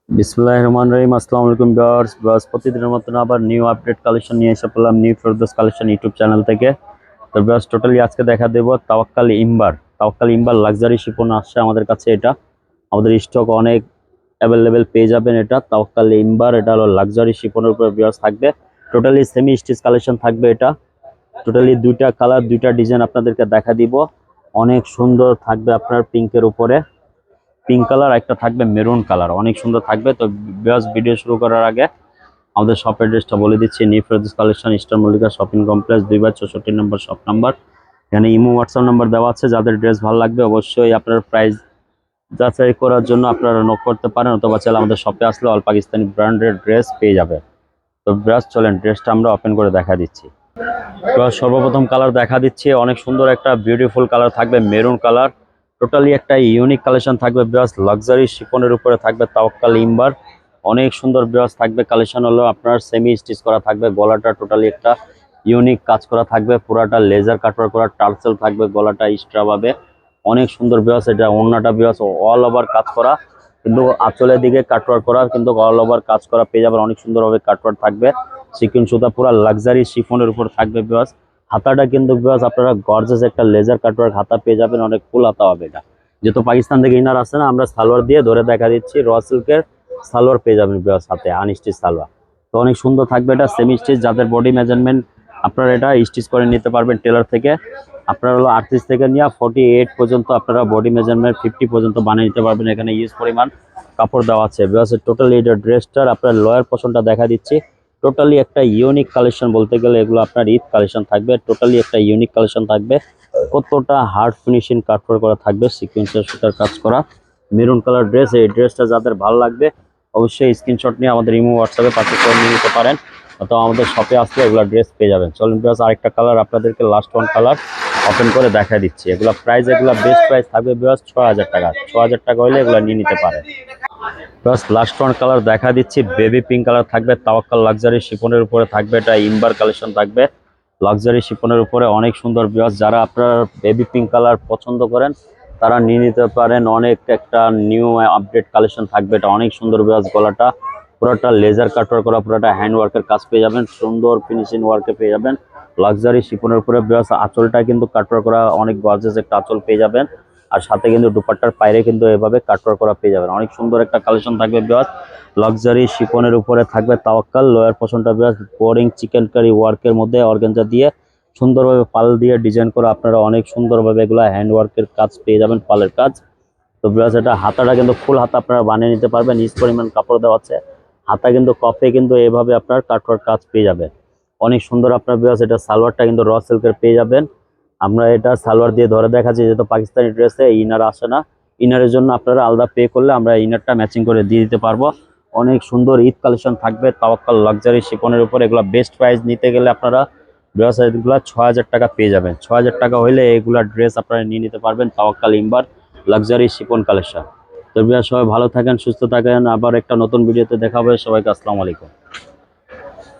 বিসমিল্লাহির রহমানির রহিম। আসসালামু আলাইকুম ভিউয়ার্স। প্রতিদিনের মতন আবার নিউ আপডেট কালেকশন নিয়ে এসে পড়লাম new Ferdous collection YouTube channel থেকে। তো ভিউয়ার্স, টোটালি আজকে দেখা দেব তাওয়াক্কাল ইম্বার। তাওয়াক্কাল ইম্বার লাক্সারি শিপন আসছে আমাদের কাছে। এটা আমাদের স্টক অনেক অ্যাভেলেবেল পেয়ে যাবেন। এটা তাওয়াক্কাল ইম্বার, এটা হলো লাক্সারি শিপনের উপর ভিউয়ার্স থাকবে। টোটালি সেমি স্টিচ কালেকশন থাকবে। এটা টোটালি দুইটা কালার, দুইটা ডিজাইন আপনাদেরকে দেখা দিব। অনেক সুন্দর থাকবে আপনার পিঙ্কের উপরে, পিঙ্ক কালার, একটা থাকবে মেরুন কালার, অনেক সুন্দর থাকবে। তো ভিউয়ার্স, ভিডিও শুরু করার আগে আমাদের শপ অ্যাড্রেসটা বলে দিচ্ছি। New Ferdous collection, star Mallika shopping complex, 2/64 নম্বর শপ নাম্বার। এখানে ইমো হোয়াটসঅ্যাপ নাম্বার দেওয়া আছে। যাদের ড্রেস ভালো লাগবে অবশ্যই আপনার প্রাইস যাচাই করার জন্য আপনারা নক করতে পারেন, অথবা চাইলে আমাদের শপে আসলে অল পাকিস্তানি ব্র্যান্ডের ড্রেস পেয়ে যাবে। তো ভিউয়ার্স, চলেন ড্রেসটা আমরা ওপেন করে দেখা দিচ্ছি। তো সর্বপ্রথম কালার দেখা দিচ্ছি, অনেক সুন্দর একটা বিউটিফুল কালার থাকবে, মেরুন কালার। টোটালি একটা ইউনিক কালেকশন থাকবে ভিউয়ার্স, লাক্সারি শিফনের উপরে থাকবে তাওয়াক্কাল ইম্বার। অনেক সুন্দর ভিউয়ার্স থাকবে। কালেকশন হলো আপনার সেমি স্টিচ করা থাকবে, গলাটা টোটালি একটা ইউনিক কাজ করা থাকবে, পুরাটা লেজার কাটওয়ার্ক করা টার্সেল থাকবে, গলাটা এক্সট্রা ভাবে অনেক সুন্দর ভিউয়ার্স। এটা ওড়নাটা ভিউয়ার্স অল ওভার কাজ করা, কিন্তু আঁচলের দিকে কাটওয়ার্ক করা, কিন্তু অল ওভার কাজ করা পেয়ে যাবেন। অনেক সুন্দরভাবে কাটওয়ার্ক থাকবে, সিকুয়েন্স সুতা পুরা লাক্সারি শিফনের উপর থাকবে ভিউয়ার্স। হাতাটা কিন্তু ভিউয়ার্স আপনারা গর্জিয়াস একটা লেজার কাটওয়ার্ক হাতা পেয়ে যাবেন, অনেক ফুল হাতা হবে। এটা যেহেতু পাকিস্তান থেকে ইনার আসে না, আমরা সালোয়ার দিয়ে ধরে দেখা দিচ্ছি। র সিল্কের সালোয়ার পেয়ে যাবেন ভিউয়ার্স, হাতে আনস্টিচ সালোয়ার। তো অনেক সুন্দর থাকবে। এটা সেমি স্টিচ, যাদের বডি মেজারমেন্ট আপনারা এটা স্টিচ করে নিতে পারবেন টেলার থেকে। আপনারা হলো 38 থেকে নিয়ে 48 পর্যন্ত আপনারা বডি মেজারমেন্ট 50 পর্যন্ত বানিয়ে নিতে পারবেন। এখানে ইউজ পরিমাণ কাপড় দেওয়া আছে ভিউয়ার্স। টোটালি এটা ড্রেসটার আপনার লয়ার পোর্শনটা দেখা দিচ্ছি। টোটালি একটা ইউনিক কালেকশন বলতে গেলে এগুলো আপনার ঈদ কালেকশন থাকবে। টোটালি একটা ইউনিক কালেকশন থাকবে। কতটা হার্ড ফিনিশিং কাটওয়ার্ক করা থাকবে, সিকোয়েন্সের সুতার কাজ করা মেরুন কালার ড্রেস। এই ড্রেসটা যাদের ভালো লাগবে অবশ্যই স্ক্রিনশট নিয়ে আমাদের ইমো হোয়াটসঅ্যাপে পাঠিয়ে করে নিয়ে নিতে পারেন, অথবা আমাদের শপে আসলে এগুলো ড্রেস পেয়ে যাবেন। চলুন ভিউয়ার্স, আরেকটা কালার আপনাদেরকে লাস্ট ওয়ান কালার ওপেন করে দেখা দিচ্ছি। এগুলো প্রাইস, এগুলো বেস্ট প্রাইস থাকবে ভিউয়ার্স 6000 টাকা। 6000 টাকা হলে এগুলো নিয়ে নিতে পারেন। প্লাস লাস্ট ওয়ান কালার দেখা দিচ্ছি, বেবি পিঙ্ক কালার থাকবে, তাওয়াক্কাল লাক্সারি শিফনের উপরে থাকবে। এটা ইম্বার কালেকশন থাকবে, লাক্সারি শিফনের উপরে অনেক সুন্দর ভিউয়ার্স। যারা আপনারা বেবি পিঙ্ক কালার পছন্দ করেন তারা নিয়ে নিতে পারেন। অনেক একটা নিউ আপডেট কালেকশন থাকবে। এটা অনেক সুন্দর ভিউয়ার্স। গলাটা পুরোটা লেজার কাটওয়ার্ক করা, পুরোটা হ্যান্ড ওয়ার্কের কাজ পেয়ে যাবেন, সুন্দর ফিনিশিং ওয়ার্কে পেয়ে যাবেন লাক্সারি শিফনের উপরে ভিউয়ার্স। আঁচলটা কিন্তু কাটওয়ার্ক করা, অনেক গর্জিয়াস একটা আঁচল পেয়ে যাবেন। আর সাথে কিন্তু দুপাট্টার পায়রে কিন্তু এভাবে কাটওয়ার্ক করা পেয়ে যাবেন। অনেক সুন্দর একটা কালেকশন থাকবে ভিউয়ার্স। লাক্সারি শিফনের উপরে থাকবে তাওয়াক্কাল। লোয়ার পোর্শনটা ভিউয়ার্স বোরিং চিকেন কারি ওয়ার্কের মধ্যে অর্গানজা দিয়ে সুন্দরভাবে পাল দিয়ে ডিজাইন করা, আপনারা অনেক সুন্দরভাবে এগুলো হ্যান্ড ওয়ার্কের কাজ পেয়ে যাবেন, পালের কাজ। তো ভিউয়ার্স, এটা হাতাটা কিন্তু ফুল হাতা আপনারা বানিয়ে নিতে পারবেন, ইস পরিমাণ কাপড় দেওয়া আছে। হাতা কিন্তু কফে কিন্তু এভাবে আপনার কাটওয়ার্ক কাজ পেয়ে যাবেন, অনেক সুন্দর। আপনার ভিউয়ার্স, এটা সালোয়ারটা কিন্তু র সিল্কের পেয়ে যাবেন। আমরা এটা সালোয়ার দিয়ে ধরে দেখাচ্ছি, যেহেতু পাকিস্তানি ড্রেসে ইনার আসে না। ইনারের জন্য আপনারা আলাদা পে করলে আমরা ইনারটা ম্যাচিং করে দিয়ে দিতে পারবো। অনেক সুন্দর ঈদ কালেকশন থাকবে তাওয়াক্কাল লাক্সারি শিফনের উপর। এগুলো বেস্ট প্রাইস নিতে গেলে আপনারা ড্রেস এগুলো 6000 টাকা পেয়ে যাবেন। 6000 টাকা হইলে এগুলা ড্রেস আপনারা নিয়ে নিতে পারবেন তাওয়াক্কাল ইম্বার লাক্সারি শিফন কালেকশন। তো সবাই ভালো থাকেন, সুস্থ থাকেন। আবার একটা নতুন ভিডিওতে দেখা হবে। সবাইকে আসসালামু আলাইকুম।